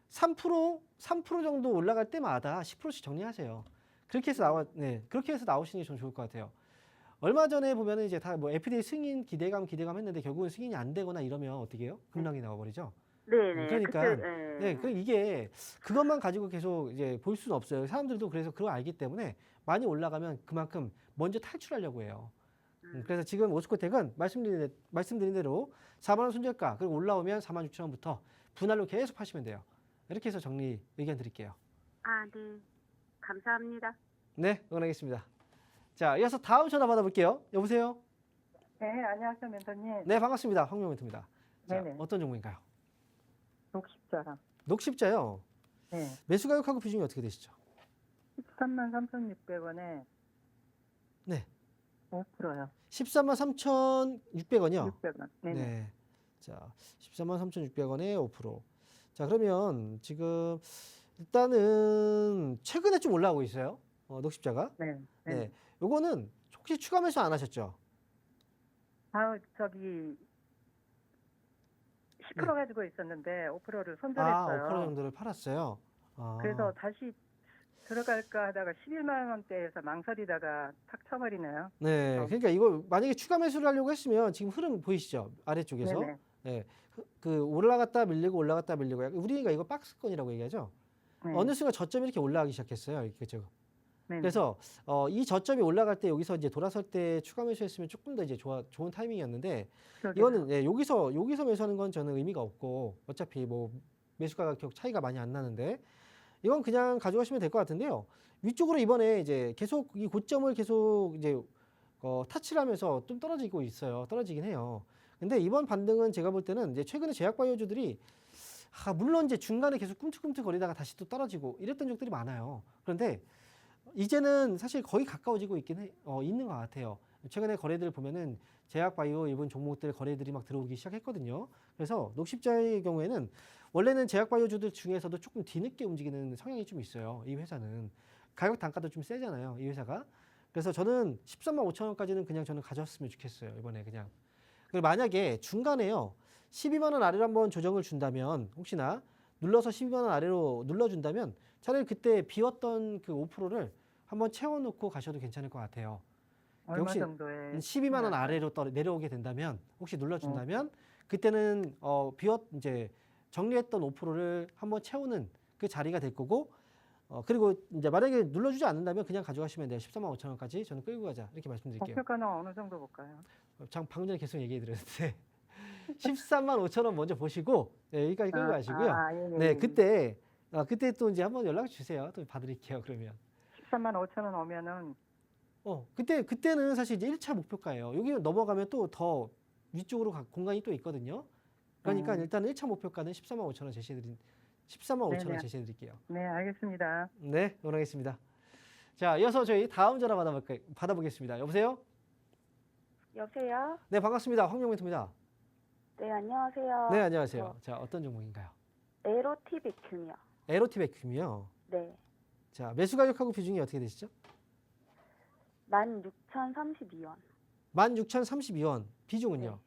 3% 정도 올라갈 때마다 10%씩 정리하세요. 그렇게 해서 나오시는 게 좀 좋을 것 같아요. 얼마 전에 보면은 이제 다 뭐 FDA 승인 기대감 했는데 결국은 승인이 안 되거나 이러면 어떻게 해요? 급락이 나와버리죠. 네네. 그러니까 그때, 네, 이게 그것만 가지고 계속 이제 볼 수는 없어요. 사람들도 그래서 그걸 알기 때문에 많이 올라가면 그만큼 먼저 탈출하려고 해요. 그래서 지금 오스코텍은 말씀드린 대로 4만 원 손절가 그리고 올라오면 4만 6천 원부터 분할로 계속 파시면 돼요. 이렇게 해서 정리 의견 드릴게요. 아, 네. 감사합니다. 네, 응원하겠습니다. 자, 이어서 다음 전화 받아볼게요. 여보세요? 네, 안녕하세요, 멘토님. 네, 반갑습니다. 황명 멘토입니다. 자, 네네. 어떤 종목인가요? 녹십자랑. 녹십자요. 네, 매수 가격하고 비중이 어떻게 되시죠? 133,600원에 네. 5%요. 13만 3,600원이요. 600원. 네네. 네. 자, 13만 3,600원에 5%. 자, 그러면 지금 일단은 최근에 좀 올라오고 있어요. 녹십자가. 네. 네. 네. 요거는 혹시 추가 매수 안 하셨죠? 아, 저기 10% 네. 가지고 있었는데 5%를 아, 손절했어요. 5% 정도를 팔았어요. 아. 그래서 다시 들어갈까 하다가 11만 원대에서 망설이다가 탁 쳐버리네요. 네. 그러니까 이거 만약에 추가 매수를 하려고 했으면 지금 흐름 보이시죠? 아래쪽에서. 네네. 네. 그 올라갔다 밀리고 올라갔다 밀리고 우리가 이거 박스권이라고 얘기하죠. 네. 어느 순간 저점이 이렇게 올라가기 시작했어요. 그죠? 네네. 그래서 이 저점이 올라갈 때 여기서 이제 돌아설 때 추가 매수했으면 조금 더 이제 좋은 타이밍이었는데 그러게요. 이거는 여기서 매수하는 건 저는 의미가 없고 어차피 뭐 매수가 가격 차이가 많이 안 나는데 이건 그냥 가져가시면 될 것 같은데요. 위쪽으로 이번에 이제 계속 이 고점을 계속 이제 타치를 하면서 좀 떨어지고 있어요. 떨어지긴 해요. 근데 이번 반등은 제가 볼 때는 이제 최근에 제약바이오주들이 물론 이제 중간에 계속 꿈틀꿈틀 거리다가 다시 또 떨어지고 이랬던 적들이 많아요. 그런데 이제는 사실 거의 가까워지고 있는 것 같아요. 최근에 거래들 보면은 제약바이오 일본 종목들 거래들이 막 들어오기 시작했거든요. 그래서 녹십자의 경우에는 원래는 제약바이오주들 중에서도 조금 뒤늦게 움직이는 성향이 좀 있어요. 이 회사는 가격 단가도 좀 세잖아요. 이 회사가. 그래서 저는 13만 5천 원까지는 그냥 저는 가져왔으면 좋겠어요. 이번에 그냥. 그리고 만약에 중간에요. 12만 원 아래로 한번 조정을 준다면 혹시나 눌러서 12만 원 아래로 눌러준다면 차라리 그때 비웠던 그 5%를 한번 채워놓고 가셔도 괜찮을 것 같아요. 얼마 혹시 정도에 12만 원 아래로 내려오게 된다면 혹시 눌러준다면 그때는 이제 정리했던 5%를 한번 채우는 그 자리가 될 거고 그리고 이제 만약에 눌러주지 않는다면 그냥 가져가시면 돼요. 13만 5천 원까지 저는 끌고 가자 이렇게 말씀드릴게요. 목표가는 어느 정도 볼까요? 방금 전에 계속 얘기해드렸는데 13만 5천 원 먼저 보시고 여기까지 끌고 가시고요. 예, 네, 그때 또 이제 한번 연락 주세요. 또 봐드릴게요. 그러면. 13만 5천 원 오면은 그때는 사실 이제 1차 목표가예요. 여기 넘어가면 또 더 위쪽으로 공간이 또 있거든요. 그러니까 일단 1차 목표가는 13만 5천 원 제시해드릴게요. 네, 알겠습니다. 네, 응원하겠습니다. 자, 이어서 저희 다음 전화 받아보겠습니다. 여보세요? 여보세요? 네, 반갑습니다. 황명민입니다. 네, 안녕하세요. 네, 안녕하세요. 자, 어떤 종목인가요? 에로티 백큐미요. 에로티 백큐미요. 네. 자, 매수 가격하고 비중이 어떻게 되시죠? 16,032원. 16,032원. 비중은요?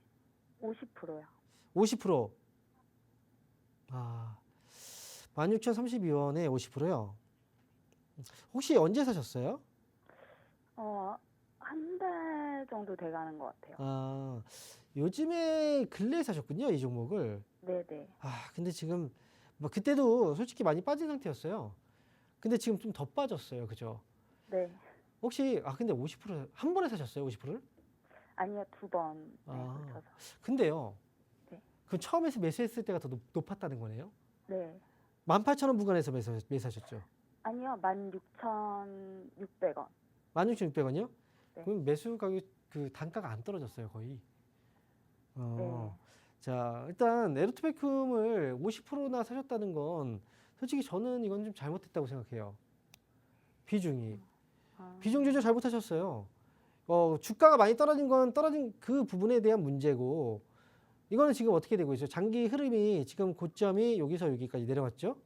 50%요. 50%. 16,032원에 50%요. 혹시 언제 사셨어요? 한 달 정도 돼가는 것 같아요. 요즘에 근래에 사셨군요, 이 종목을. 네네. 근데 지금 뭐 그때도 솔직히 많이 빠진 상태였어요. 근데 지금 좀 더 빠졌어요, 그죠? 네. 혹시 근데 50%한 번에 사셨어요, 50%를? 아니요, 2번 걸쳐서. 근데요. 네. 그 처음에서 매수했을 때가 더 높았다는 거네요. 네. 18,000원 구간에서 매수하셨죠? 아니요, 16,600원. 16,600원이요? 네. 그럼 매수 가격 그 단가가 안 떨어졌어요, 거의. 네. 자, 일단 에르트베쿰을 50%나 사셨다는 건 솔직히 저는 이건 좀 잘못했다고 생각해요. 비중이. 비중 조절 잘못하셨어요. 주가가 많이 떨어진 그 부분에 대한 문제고 이거는 지금 어떻게 되고 있어요? 장기 흐름이 지금 고점이 여기서 여기까지 내려갔죠?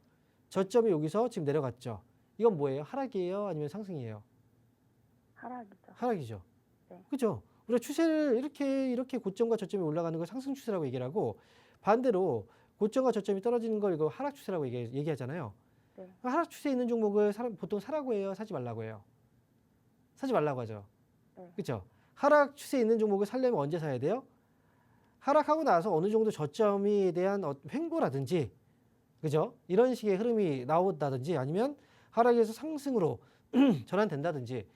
저점이 여기서 지금 내려갔죠? 이건 뭐예요? 하락이에요? 아니면 상승이에요? 하락이죠. 하락이죠. 네. 그죠? 우리가 추세를 이렇게 고점과 저점이 올라가는 걸 상승 추세라고 얘기를 하고 반대로 고점과 저점이 떨어지는 걸 이거 하락 추세라고 얘기하잖아요. 네. 하락 추세에 있는 종목을 보통 사라고 해요? 사지 말라고 해요? 사지 말라고 하죠. 네. 그렇죠? 하락 추세 있는 종목을 살려면 언제 사야 돼요? 하락하고 나서 어느 정도 저점에 대한 횡보라든지, 그죠? 이런 식의 흐름이 나온다든지 아니면 하락에서 상승으로 전환된다든지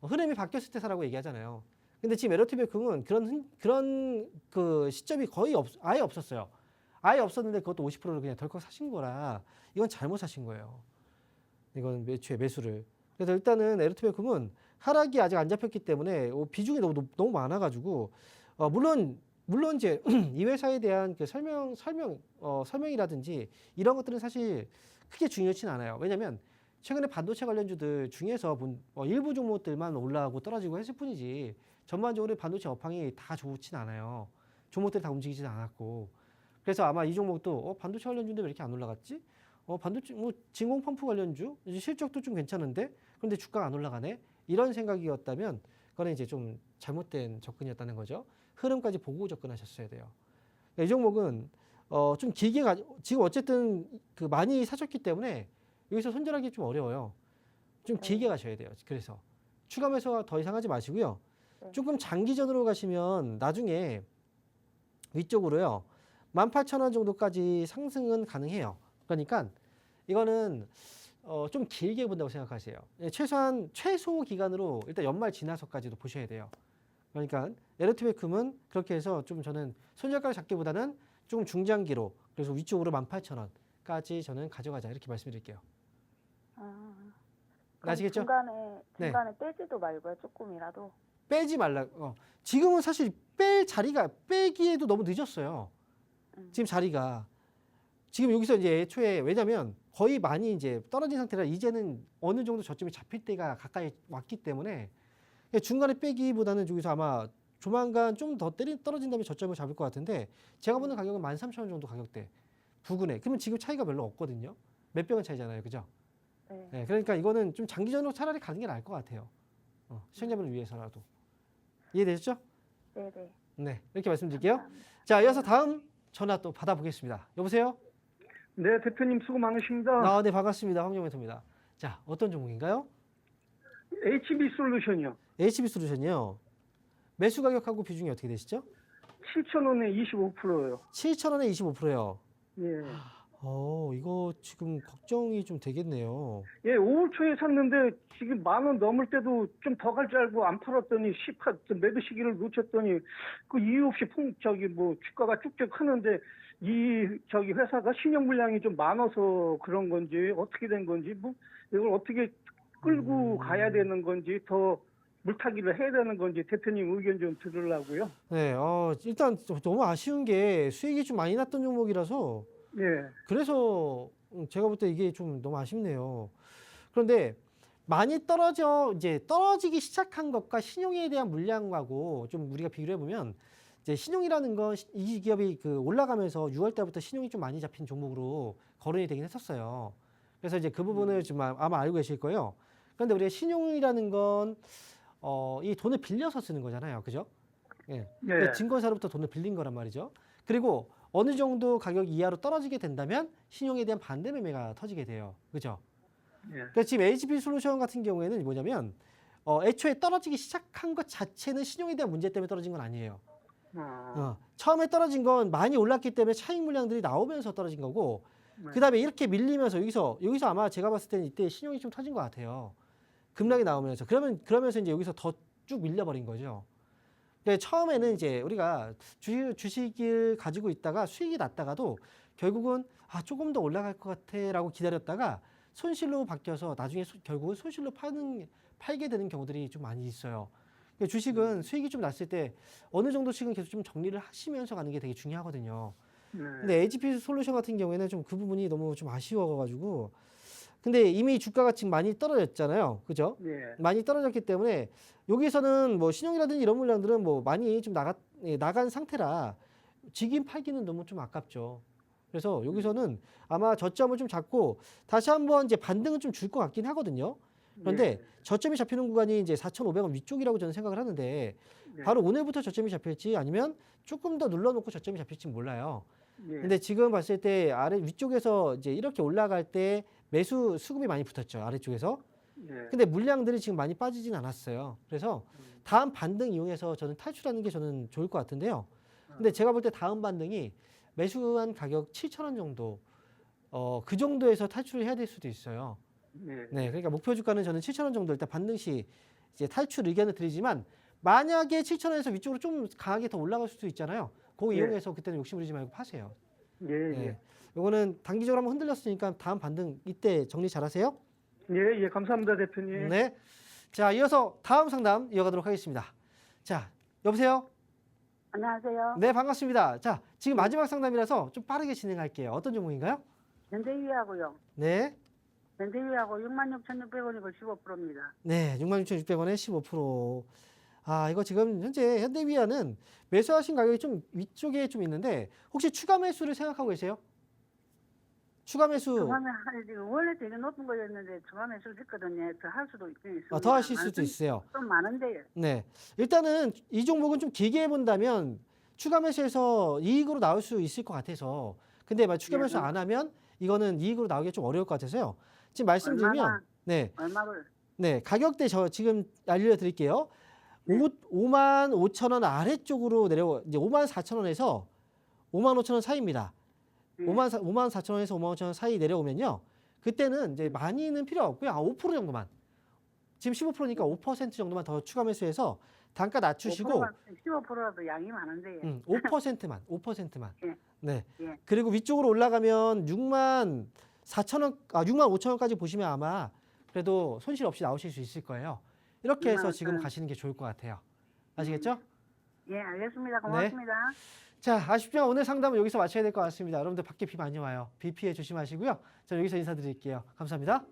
흐름이 바뀌었을 때 사라고 얘기하잖아요. 근데 지금 LTB금은 그런 그 시점이 거의 아예 없었어요. 아예 없었는데 그것도 50%를 그냥 덜컥 사신 거라 이건 잘못 사신 거예요. 이건 매초에 매수를. 그래서 일단은 LTB금은 하락이 아직 안 잡혔기 때문에 비중이 너무 많아가지고 물론 이제 이 회사에 대한 그 설명이라든지 이런 것들은 사실 크게 중요치는 않아요. 왜냐하면 최근에 반도체 관련주들 중에서 일부 종목들만 올라가고 떨어지고 했을 뿐이지 전반적으로 반도체 업황이 다 좋진 않아요. 종목들이 다 움직이진 않았고. 그래서 아마 이 종목도 반도체 관련주인데 왜 이렇게 안 올라갔지? 반도체 진공 펌프 관련주 실적도 좀 괜찮은데 그런데 주가가 안 올라가네? 이런 생각이었다면 그거는 이제 좀 잘못된 접근이었다는 거죠. 흐름까지 보고 접근하셨어야 돼요. 이 종목은 좀 길게 지금 어쨌든 그 많이 사셨기 때문에 여기서 손절하기 좀 어려워요. 좀 길게 가셔야 돼요. 그래서 추가 매수가 더 이상 하지 마시고요. 네. 조금 장기전으로 가시면 나중에 위쪽으로요. 18,000원 정도까지 상승은 가능해요. 그러니까 이거는 좀 길게 본다고 생각하세요. 최소 기간으로 일단 연말 지나서까지도 보셔야 돼요. 그러니까 LTB금은 그렇게 해서 좀 저는 손절가를 잡기보다는 조금 중장기로 그래서 위쪽으로 18,000원까지 저는 가져가자 이렇게 말씀드릴게요. 그럼 아시겠죠? 중간에 빼지도 말고요. 조금이라도. 빼지 말라. 지금은 사실 뺄 자리가 빼기에도 너무 늦었어요. 지금 자리가 지금 여기서 이제 애초에 왜냐면 거의 많이 이제 떨어진 상태라 이제는 어느 정도 저점이 잡힐 때가 가까이 왔기 때문에 중간에 빼기보다는 여기서 아마 조만간 좀 더 떨어진 다음에 저점을 잡을 것 같은데 제가 보는 가격은 13,000원 정도 가격대 부근에. 그러면 지금 차이가 별로 없거든요. 몇백 원 차이잖아요. 그죠? 네. 네, 그러니까 이거는 좀 장기전으로 차라리 가는 게 나을 것 같아요. 시청자분을 위해서라도. 이해되셨죠? 네네. 네, 이렇게 말씀드릴게요. 감사합니다. 자, 이어서 다음 전화 또 받아보겠습니다. 여보세요? 네, 대표님 수고 많으십니다. 네, 반갑습니다. 황정멘토입니다. 자, 어떤 종목인가요? HB솔루션이요. HB솔루션이요. 매수 가격하고 비중이 어떻게 되시죠? 7,000원에 25%요. 7,000원에 25%요. 예. 이거 지금 걱정이 좀 되겠네요. 예, 5월 초에 샀는데 지금 10,000원 넘을 때도 좀 더 갈 줄 알고 안 팔았더니 매도 시기를 놓쳤더니 그 이유 없이 주가가 쭉쭉 하는데 회사가 신용 물량이 좀 많아서 그런 건지 어떻게 된 건지 이걸 어떻게 끌고 가야 되는 건지 더 물타기를 해야 되는 건지 대표님 의견 좀 들으려고요. 네, 일단 너무 아쉬운 게 수익이 좀 많이 났던 종목이라서 예. 그래서 제가 볼 때 이게 좀 너무 아쉽네요. 그런데 많이 떨어지기 시작한 것과 신용에 대한 물량하고 좀 우리가 비교를 해보면 이제 신용이라는 건 이 기업이 올라가면서 6월 달부터 신용이 좀 많이 잡힌 종목으로 거론이 되긴 했었어요. 그래서 이제 그 부분을 지금 아마 알고 계실 거예요. 그런데 우리가 신용이라는 건 이 돈을 빌려서 쓰는 거잖아요. 그죠? 예. 그러니까 증권사로부터 돈을 빌린 거란 말이죠. 그리고 어느 정도 가격 이하로 떨어지게 된다면 신용에 대한 반대 매매가 터지게 돼요. 그죠? 예. 그러니까 지금 HB솔루션 같은 경우에는 뭐냐면 애초에 떨어지기 시작한 것 자체는 신용에 대한 문제 때문에 떨어진 건 아니에요. 처음에 떨어진 건 많이 올랐기 때문에 차익 물량들이 나오면서 떨어진 거고 그다음에 이렇게 밀리면서 여기서 아마 제가 봤을 때는 이때 신용이 좀 터진 것 같아요. 급락이 나오면서 그러면서 이제 여기서 더 쭉 밀려버린 거죠. 근데 처음에는 이제 우리가 주식을 가지고 있다가 수익이 났다가도 결국은 조금 더 올라갈 것 같아라고 기다렸다가 손실로 바뀌어서 나중에 결국은 손실로 팔게 되는 경우들이 좀 많이 있어요. 그러니까 주식은 수익이 좀 났을 때 어느 정도씩은 계속 좀 정리를 하시면서 가는 게 되게 중요하거든요. 근데 HB솔루션 같은 경우에는 좀 그 부분이 너무 좀 아쉬워가지고 근데 이미 주가가 지금 많이 떨어졌잖아요. 그죠? 예. 많이 떨어졌기 때문에 여기서는 신용이라든지 이런 물량들은 많이 좀 나간 상태라 지금 팔기는 너무 좀 아깝죠. 그래서 여기서는 아마 저점을 좀 잡고 다시 한번 이제 반등은 좀 줄 것 같긴 하거든요. 그런데 저점이 잡히는 구간이 이제 4,500원 위쪽이라고 저는 생각을 하는데 바로 오늘부터 저점이 잡힐지 아니면 조금 더 눌러놓고 저점이 잡힐지 몰라요. 근데 지금 봤을 때 위쪽에서 이제 이렇게 올라갈 때 매수 수급이 많이 붙었죠. 아래쪽에서. 예. 근데 물량들이 지금 많이 빠지진 않았어요. 그래서 다음 반등 이용해서 저는 탈출하는 게 저는 좋을 것 같은데요. 근데 제가 볼 때 다음 반등이 매수한 가격 7,000원 정도, 그 정도에서 탈출을 해야 될 수도 있어요. 예. 네, 그러니까 목표 주가는 저는 7,000원 정도 일단 반등 시 이제 탈출 의견을 드리지만 만약에 7,000원에서 위쪽으로 좀 강하게 더 올라갈 수도 있잖아요. 그거 예. 이용해서 그때는 욕심 부리지 말고 파세요. 예. 네. 예. 요거는 단기적으로 한번 흔들렸으니까 다음 반등 이때 정리 잘하세요. 예. 예. 감사합니다, 대표님. 네. 자, 이어서 다음 상담 이어가도록 하겠습니다. 자, 여보세요? 안녕하세요. 네, 반갑습니다. 자, 지금 마지막 상담이라서 좀 빠르게 진행할게요. 어떤 종목인가요? 현대위하고요. 네. 현대위하고 66,600원이고 15%입니다. 네, 66,600원에 15%. 아, 이거 지금 현재 현대위아는 매수하신 가격이 좀 위쪽에 좀 있는데 혹시 추가 매수를 생각하고 계세요? 추가 매수 중간에 지금 원래 되게 높은 거였는데 중간에 했거든요. 더 할 수도 있습니다. 더 하실 수도 있어요. 좀 많은데요. 네. 일단은 이 종목은 좀 길게 해본다면 추가 매수해서 이익으로 나올 수 있을 것 같아서 근데 만약 추가 매수 안 하면 이거는 이익으로 나오기 좀 어려울 것 같아서요. 지금 말씀드리면 얼마나? 네. 얼마를? 네, 가격대 저 지금 알려드릴게요. 5만 5천 원 아래쪽으로 내려 이제 5만 4천 원에서 5만 5천 원 사이입니다. 5만 4천 원에서 5만 5천 원 사이 내려오면요. 그때는 이제 많이는 필요 없고요. 5% 정도만. 지금 15%니까 5% 정도만 더 추가 매수해서 단가 낮추시고 15%라도 양이 많은데요. 5%만. 5%만. 예. 네. 예. 그리고 위쪽으로 올라가면 6만 4천 원, 6만 5천 원까지 보시면 아마 그래도 손실 없이 나오실 수 있을 거예요. 이렇게 해서 6만 지금 5천. 가시는 게 좋을 것 같아요. 아시겠죠? 예, 알겠습니다. 고맙습니다. 자, 아쉽지만 오늘 상담은 여기서 마쳐야 될 것 같습니다. 여러분들 밖에 비 많이 와요. 비 피해 조심하시고요. 저는 여기서 인사드릴게요. 감사합니다.